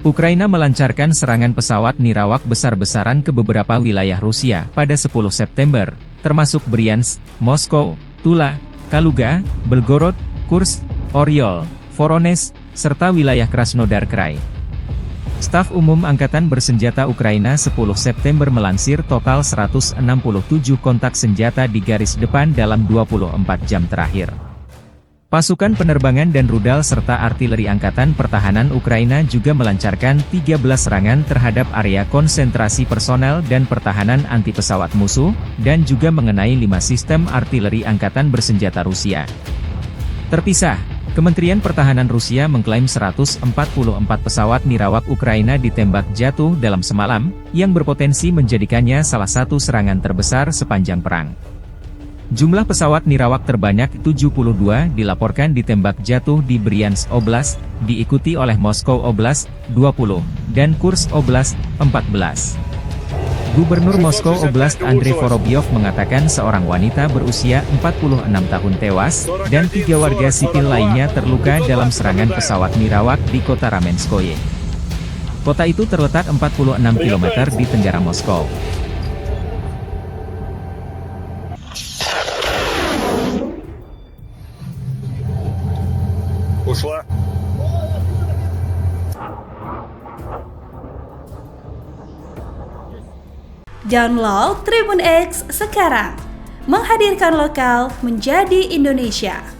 Ukraina melancarkan serangan pesawat nirawak besar-besaran ke beberapa wilayah Rusia pada 10 September, termasuk Bryansk, Moskow, Tula, Kaluga, Belgorod, Kursk, Oryol, Voronezh, serta wilayah Krasnodar Krai. Staf Umum Angkatan Bersenjata Ukraina 10 September melansir total 167 kontak senjata di garis depan dalam 24 jam terakhir. Pasukan penerbangan dan rudal serta artileri Angkatan Pertahanan Ukraina juga melancarkan 13 serangan terhadap area konsentrasi personel dan pertahanan anti-pesawat musuh, dan juga mengenai 5 sistem artileri Angkatan Bersenjata Rusia. Terpisah, Kementerian Pertahanan Rusia mengklaim 144 pesawat nirawak Ukraina ditembak jatuh dalam semalam, yang berpotensi menjadikannya salah satu serangan terbesar sepanjang perang. Jumlah pesawat nirawak terbanyak 72 dilaporkan ditembak jatuh di Bryansk Oblast, diikuti oleh Moskow Oblast, 20, dan Kursk Oblast, 14. Gubernur Moskow Oblast Andrei Vorobyov mengatakan seorang wanita berusia 46 tahun tewas, dan 3 warga sipil lainnya terluka dalam serangan pesawat nirawak di kota Ramenskoye. Kota itu terletak 46 km di tenggara Moskow. Download Tribun X sekarang, menghadirkan lokal menjadi Indonesia.